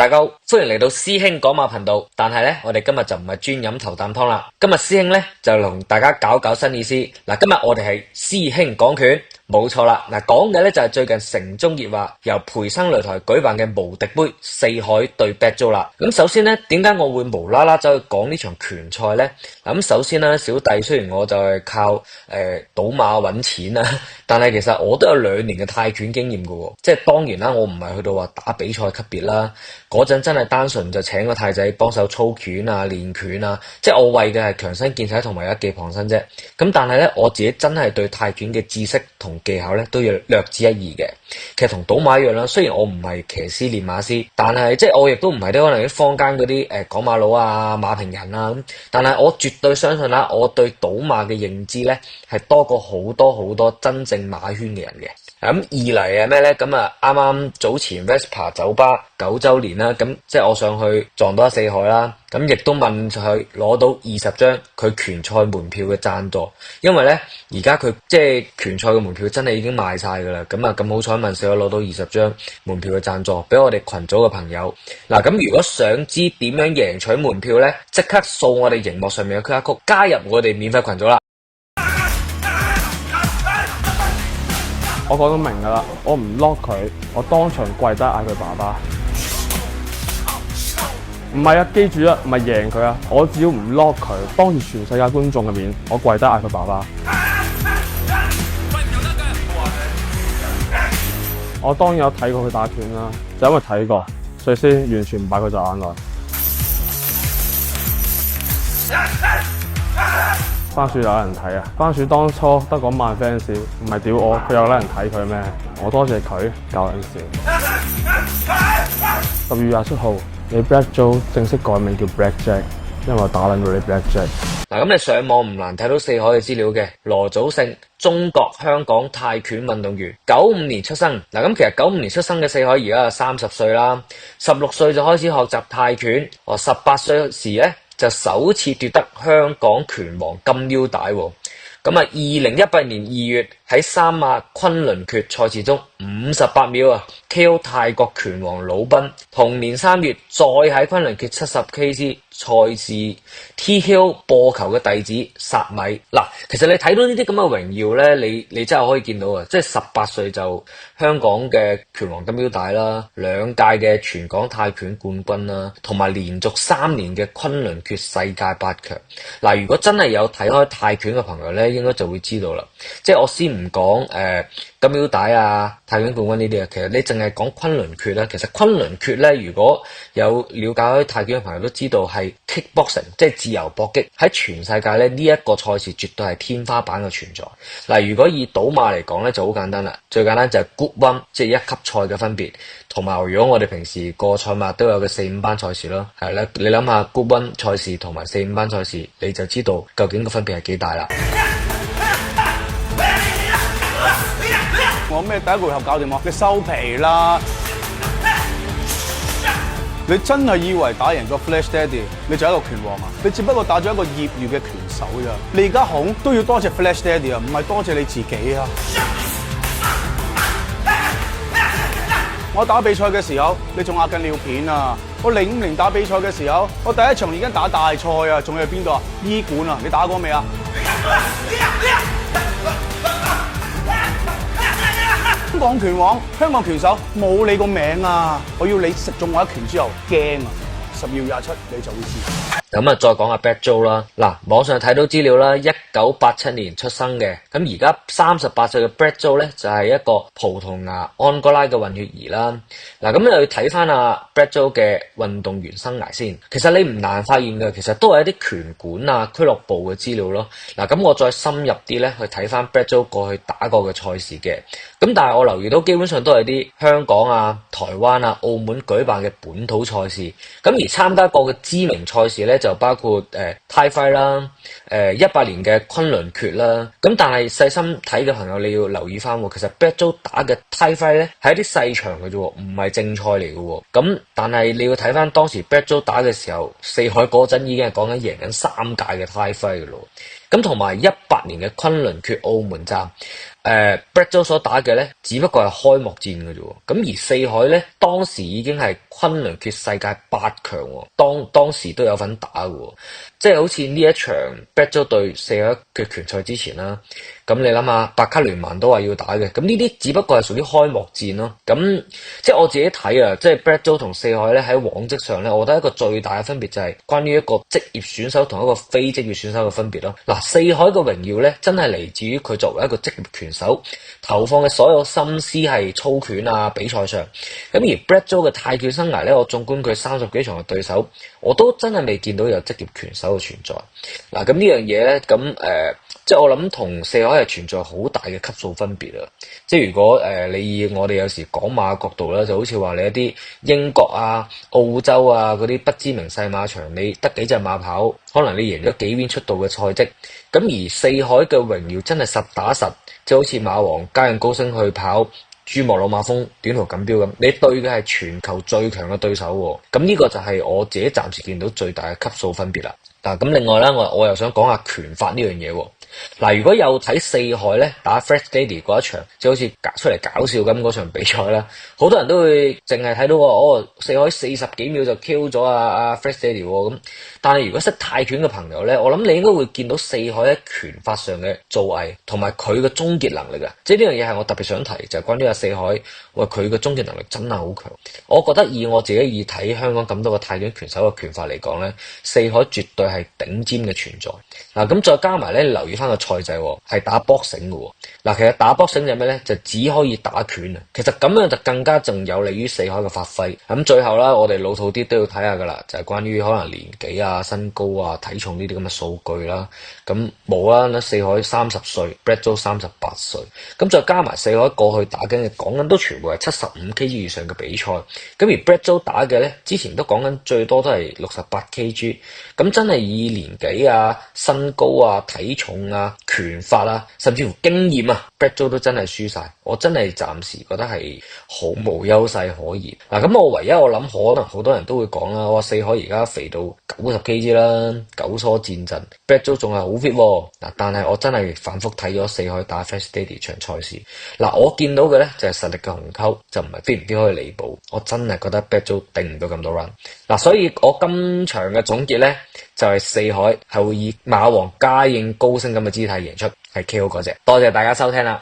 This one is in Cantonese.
大家好，歡迎嚟到師兄講馬頻道。但係咧，我哋今日就唔係專飲頭啖湯啦。今日師兄咧就同大家搞新意思。嗱，今日我哋係師兄講拳，冇錯啦。嗱，講嘅咧就係最近城中熱話，由培生擂台舉辦嘅無敵杯四海對 Black Joe 啦。咁首先咧，點解我會無啦啦走去講呢場拳賽咧？咁首先啦，小弟雖然我就係靠賭馬揾錢啦，但係其實我都有2年嘅泰拳經驗嘅，即係當然啦，我唔係去到話打比賽級別啦。嗰陣真係單純就請個太仔幫手操拳啊、練拳啊，即係我為嘅係強身健體同埋一技傍身啫。咁但係咧，我自己真係對泰拳嘅知識同技巧咧都要略知一二嘅。其實同賭馬一樣啦，雖然我唔係騎師練馬師，但係即係我亦都唔係啲可能啲坊間嗰啲港馬佬啊、馬評人啊咁。但係我絕對相信啦，我對賭馬嘅認知咧係多過好多真正馬圈嘅人嘅。咁二嚟係咩咧？咁啊啱啱早前 Vespa 酒吧9週年啦，咁即係我上去撞到四海啦，咁亦都問佢攞到20張佢拳賽門票嘅贊助，因為咧而家佢即係拳賽嘅門票真係已經賣晒噶啦，咁啊咁好彩問四海攞到20張門票嘅贊助俾我哋群組嘅朋友。嗱，咁如果想知點樣贏取門票咧，即刻掃我哋熒幕上面嘅 QR code 加入我哋免費群組啦。我講到明噶啦，我唔 lock 佢，我當場跪低嗌佢爸爸。唔係啊，記住啊，唔係贏佢啊，我只要唔 lock 佢，當住全世界觀眾嘅面，我跪低嗌佢爸爸。我當然有睇過佢打拳啦，就因為睇過，所以先完全唔擺佢在眼內。番薯有人睇啊！番薯當初得嗰萬 fans， 唔係屌我，佢有得人睇佢咩？我多謝佢教人笑。10月27號，你 Black Joe 正式改名叫 Black Jack， 因為我打撚到你 Black Jack。嗱，咁你上網唔難睇到四海嘅資料嘅。羅祖勝，中國香港泰拳運動員，95年出生。嗱，咁其實95年出生嘅四海而家係30歲啦，16歲就開始學習泰拳，18歲時咧就首次奪得香港拳王金腰帶喎。咁啊，2018年2月喺三亞昆崙決賽事中58秒啊 KO 泰國拳王魯賓。同年3月再喺昆崙決70 kg 賽事 TKO 播球嘅弟子薩米。嗱，其實你睇到呢啲咁嘅榮耀咧，你真係可以見到啊，即係18歲就香港嘅拳王金腰帶啦，2屆嘅全港泰拳冠軍啦，同埋連續3年嘅昆崙決世界8強。嗱，如果真係有睇開泰拳嘅朋友咧，應該就會知道啦。即係我先唔講金腰帶啊、泰拳冠軍呢啲啊，其實你淨係講昆崙決啦。其實昆崙決咧，如果有了解開泰拳嘅朋友都知道係 kickboxing， 即係自由搏擊。喺全世界咧，呢一個賽事絕對係天花板嘅存在。嗱，如果以賭馬嚟講咧，就好簡單啦。最簡單就係 Group 1，即係一級賽嘅分別。同埋如果我哋平時過賽馬都有嘅4、5班賽事咯，係啦，你諗下 Group 1賽事同埋4、5班賽事，你就知道究竟個分別係幾大啦。我咩第一回合搞掂啊？你收皮啦！你真係以為打贏咗 Flash Daddy 你就係一個拳王啊？你只不過打咗一個業餘嘅拳手咋？你而家紅都要多謝 Flash Daddy 啊，唔係多謝你自己啊！我打比賽嘅時候，你仲壓緊尿片啊！我05年打比賽嘅時候，我第一場已經打大賽啊！仲有邊個啊？醫館啊！你打過未啊？香港拳王、香港拳手冇你個名啊！我要你食中我一拳之後驚啊！10月27你就會知。咁啊，再講下 Black Joe 啦。嗱，網上睇到資料啦，1987年出生嘅。咁而家38歲嘅 Black Joe 咧，就係一個葡萄牙安哥拉嘅混血兒啦。嗱，咁你要睇翻阿 Black Joe 嘅運動員生涯先。其實你唔難發現嘅，其實都係一啲拳館啊、俱樂部嘅資料咯。嗱，咁我再深入啲咧，去睇翻 Black Joe 過去打過嘅賽事嘅。咁但係我留意到，基本上都係啲香港啊、台灣啊、澳門舉辦嘅本土賽事。咁而參加過嘅知名賽事咧，就包括Thai Fight 啦、18年嘅昆崙決啦。咁但係細心睇嘅朋友，你要留意翻，其實 Black Joe 打嘅 Thai Fight 咧係一啲細場嘅啫，唔係正賽嚟嘅。咁但係你要睇翻當時 Black Joe 打嘅時候，四海嗰陣已經係講緊贏緊3屆嘅 Thai Fight 嘅咯。咁同埋18年嘅昆崙決澳門站。Brad Joe 所打嘅咧，只不過係開幕戰嘅啫。咁而四海咧，當時已經係崑崙決世界8強喎，當時都有份打嘅，即係好似呢一場 Brad Joe 對四海嘅決賽之前啦。咁你諗下，白卡聯盟都話要打嘅，咁呢啲只不過係屬於開幕戰咯。咁即係我自己睇啊，即係 Brad Joe 同四海咧喺往績上咧，我覺得一個最大嘅分別就係關於一個職業選手同一個非職業選手嘅分別咯。嗱，四海嘅榮耀咧，真係嚟自於佢作為一個職業拳手投放嘅所有心思係操拳啊比賽上。咁而 Brad Joe 嘅泰拳生涯咧，我縱觀佢30幾場嘅對手，我都真係未見到有職業拳手嘅存在。嗱，咁呢樣嘢咧，即係我諗同四海係存在好大嘅級數分別啊！即係如果你以我哋有時講馬嘅角度咧，就好似話你一啲英國啊、澳洲啊嗰啲不知名細馬場，你得幾隻馬跑，可能你贏咗幾邊出道嘅賽績。咁而四海嘅榮耀真係實打實，即係好似馬王嘉應高升去跑珠穆朗瑪峰短途錦標咁，你對嘅係全球最強嘅對手喎。咁呢個就係我自己暫時見到最大嘅級數分別啦。嗱，咁另外咧，我又想講下拳法呢樣嘢喎。嗱，如果有睇四海咧打 Fresh Lady 嗰一場，就好似出嚟搞笑咁嗰場比賽啦，好多人都會淨係睇到四海40幾秒就 Q 咗阿 Fresh Lady 喎咁。但係如果識泰拳嘅朋友咧，我諗你應該會見到四海喺拳法上嘅造詣同埋佢嘅終結能力啊！即係呢樣嘢係我特別想提，就係關於阿四海，佢嘅終結能力真係好強。我覺得以我自己以睇香港咁多個泰拳拳手嘅拳法嚟講咧，四海絕對係頂尖嘅存在。嗱，咁再加埋咧，留意翻個賽制係打 boxing 嘅。嗱，其實打 boxing 就咩咧？就只可以打拳啊。其實咁樣就更加仲有利於四海嘅發揮。咁最後啦，我哋老土啲都要睇下噶啦，就係關於可能年紀啊、身高啊、體重呢啲咁嘅數據啦。咁冇啦，四海30歲 ，Brad Joe 38歲。咁再加埋四海過去打緊嘅，講緊都全部係75 kg 以上嘅比賽。咁而 Brad Joe 打嘅咧，之前都講緊最多都係68 kg。咁真係以年紀啊、身高啊、體重啊、拳法啊，甚至乎經驗啊 ，Brad Joe 都真係輸晒。我真係暫時覺得係毫無優勢可言。嗱，咁我唯一我諗可能好多人都會講啦，四海而家肥到90 kg 啦，久疏戰陣 ，Brad Joe 仲係好 fit 喎。嗱，但係我真係反覆睇咗四海打 Fresh Lady 場賽事。嗱，我見到嘅咧就係實力嘅鴻溝，就唔係 fit 唔 fit 可以彌補。我真係覺得 Brad Joe 頂唔到咁多 run。嗱，所以我今場嘅總結咧，就係四海係會以馬王嘉應高升咁嘅姿態贏出，係 KO 嗰隻。多謝大家收聽啦。